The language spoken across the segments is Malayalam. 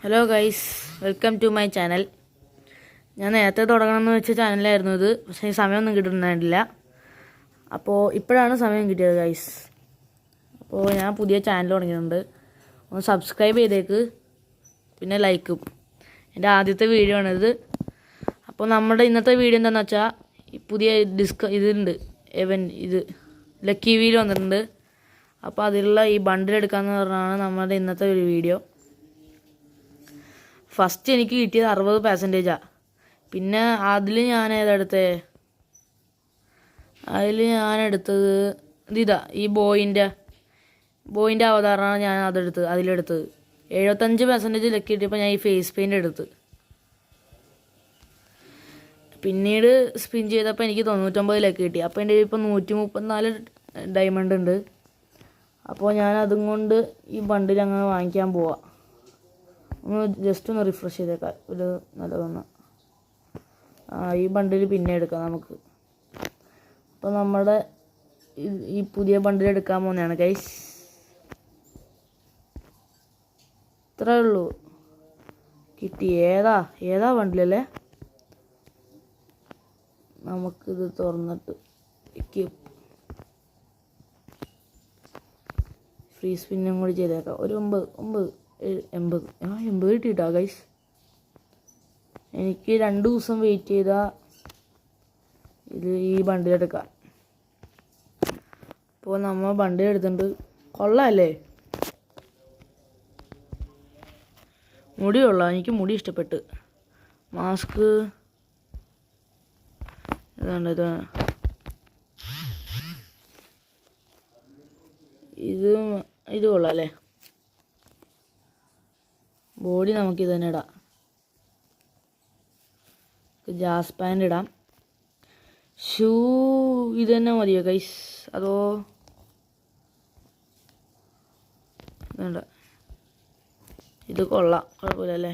Hello guys, welcome to my channel. ഞാൻ നേരത്തെ തുടങ്ങണമെന്ന് വെച്ച ചാനലായിരുന്നു ഇത്, പക്ഷേ സമയമൊന്നും കിട്ടുന്നുണ്ടായിട്ടില്ല. അപ്പോൾ ഇപ്പോഴാണ് സമയം കിട്ടിയത് ഗൈസ്. അപ്പോൾ ഞാൻ പുതിയ ചാനൽ തുടങ്ങിയിട്ടുണ്ട്. ഒന്ന് സബ്സ്ക്രൈബ് ചെയ്തേക്ക്, പിന്നെ ലൈക്കും. എൻ്റെ ആദ്യത്തെ വീഡിയോ ആണിത്. അപ്പോൾ നമ്മുടെ ഇന്നത്തെ വീഡിയോ എന്താണെന്ന് വെച്ചാൽ, ഈ പുതിയ ഇതുണ്ട്, ഇത് ലക്കി വീൽ വന്നിട്ടുണ്ട്. അപ്പോൾ അതിലുള്ള ഈ ബണ്ടിൽ എടുക്കാമെന്ന് പറഞ്ഞാണ് നമ്മുടെ ഇന്നത്തെ ഒരു വീഡിയോ. ഫസ്റ്റ് എനിക്ക് കിട്ടിയത് 60%. പിന്നെ അതിൽ ഞാൻ ഞാനെടുത്തത് ഇതാ, ഈ ബോയിൻ്റെ അവതാരമാണ് ഞാൻ അതിലെടുത്തത്. 75% ലക്കി കിട്ടിയപ്പോൾ ഞാൻ ഈ ഫേസ് പെയിൻ്റ് എടുത്ത്. പിന്നീട് സ്പിൻ ചെയ്തപ്പോൾ എനിക്ക് 99 ലക്കി കിട്ടി. അപ്പോൾ എൻ്റെ ഇപ്പോൾ 134 ഡയമണ്ട് ഉണ്ട്. അപ്പോൾ ഞാൻ അതും കൊണ്ട് ഈ ബണ്ടിൽ അങ്ങനെ വാങ്ങിക്കാൻ പോവാം. ജസ്റ്റ് ഒന്ന് റിഫ്രഷ് ചെയ്തേക്കാം, ഒരു നല്ലതൊന്ന്. ഈ ബണ്ടിൽ പിന്നെ എടുക്കാം നമുക്ക്. അപ്പോൾ നമ്മുടെ ഈ പുതിയ ബണ്ടിൽ എടുക്കാൻ പോകുന്നതാണ് ഗൈസ്. ഇത്രേ ഉള്ളൂ, കിട്ടി. ഏതാ ബണ്ടിലല്ലേ? നമുക്കിത് തുറന്നിട്ട് ഫ്രീ സ്പിന്നും കൂടി ചെയ്തേക്കാം. ഒരു 80 കിട്ടിയിട്ടാ ഗൈസ്. എനിക്ക് 2 ദിവസം വെയിറ്റ് ചെയ്താൽ ഈ ബണ്ടിലെടുക്കാം. അപ്പോൾ നമ്മൾ ബണ്ടിൽ എടുത്തിട്ടുണ്ട്. കൊള്ളാമല്ലേ? മുടി കൊള്ളാം, എനിക്ക് മുടി ഇഷ്ടപ്പെട്ട്. മാസ്ക് ഇതാണ് ഇത് കൊള്ളാം അല്ലേ? ബോഡി നമുക്ക് ഇത് തന്നെ ഇടാം. ജാസ് പാൻ്റ് ഇടാം. ഷൂ ഇത് തന്നെ മതിയോ ഗൈസ്? അതോ വേണ്ട? ഇത് കൊള്ളാം, കുഴപ്പമില്ലല്ലേ?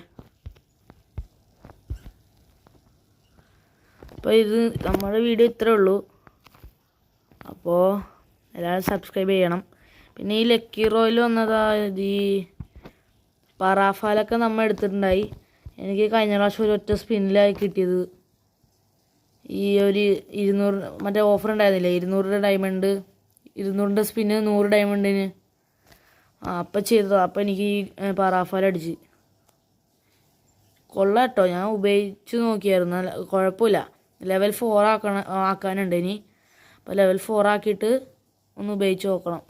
അപ്പോൾ ഇത് നമ്മുടെ വീഡിയോ ഇത്രേ ഉള്ളൂ. അപ്പോൾ എല്ലാവരും സബ്സ്ക്രൈബ് ചെയ്യണം. പിന്നെ ഈ ലക്കി റോയിൽ വന്നതാ, ഈ പറാഫാലൊക്കെ നമ്മൾ എടുത്തിട്ടുണ്ടായി. എനിക്ക് കഴിഞ്ഞ പ്രാവശ്യം ഒരു ഒറ്റ സ്പിന്നിലായി കിട്ടിയത്. ഈ ഒരു 200 മറ്റേ ഓഫർ ഉണ്ടായിരുന്നില്ലേ, 200 ഡയമണ്ട്, 200 സ്പിന്ന് 100 ഡയമണ്ടിന്. അപ്പം ചെയ്തതാണ്. അപ്പം എനിക്ക് ഈ പറാഫാൽ അടിച്ച്. കൊള്ളാം കേട്ടോ, ഞാൻ ഉപയോഗിച്ച് നോക്കിയായിരുന്നു, കുഴപ്പമില്ല. ലെവൽ 4 ആക്കാനുണ്ട് ഇനി. അപ്പോൾ ലെവൽ 4 ആക്കിയിട്ട് ഒന്ന് ഉപയോഗിച്ച് നോക്കണം.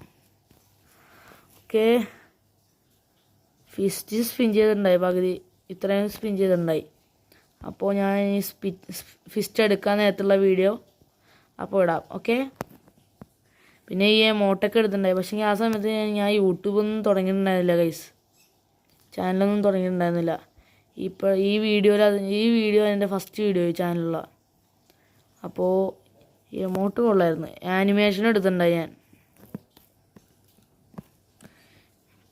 ഓക്കെ, സ്പിൻ ചെയ്തിട്ടുണ്ടായി, പകുതി ഇത്രയും സ്പിൻ ചെയ്തിട്ടുണ്ടായി. അപ്പോൾ ഞാൻ ഈ ഫിസ്റ്റ് എടുക്കാൻ നേരത്തുള്ള വീഡിയോ അപ്പോൾ ഇടാം. ഓക്കെ, പിന്നെ ഈ എമൗണ്ടൊക്കെ എടുത്തിട്ടുണ്ടായി. പക്ഷേ ആ സമയത്ത് ഞാൻ യൂട്യൂബൊന്നും തുടങ്ങിയിട്ടുണ്ടായിരുന്നില്ല ഗൈസ്, ചാനലൊന്നും തുടങ്ങിയിട്ടുണ്ടായിരുന്നില്ല. ഇപ്പോൾ ഈ വീഡിയോ എൻ്റെ ഫസ്റ്റ് വീഡിയോ ഈ ചാനലുള്ള. അപ്പോൾ ഈ എമൗണ്ട് കൊള്ളായിരുന്നു. ആനിമേഷൻ എടുത്തിട്ടുണ്ടായി ഞാൻ.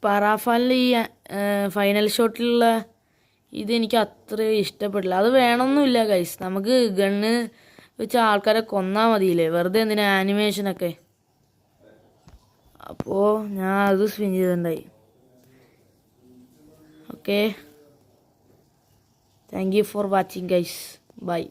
പറാഫാലിൽ ഈ ഫൈനൽ ഷോട്ടിലുള്ള ഇതെനിക്ക് അത്ര ഇഷ്ടപ്പെട്ടില്ല. അത് വേണമെന്നില്ല ഗൈസ്, നമുക്ക് ഗണ്ണ് വെച്ച് ആൾക്കാരെ കൊന്നാൽ മതിയില്ലേ, വെറുതെ എന്തിനാ ആനിമേഷനൊക്കെ. അപ്പോൾ ഞാൻ അത് സ്പിൻ ചെയ്തിട്ടുണ്ടായി. Okay, thank you for watching guys, by.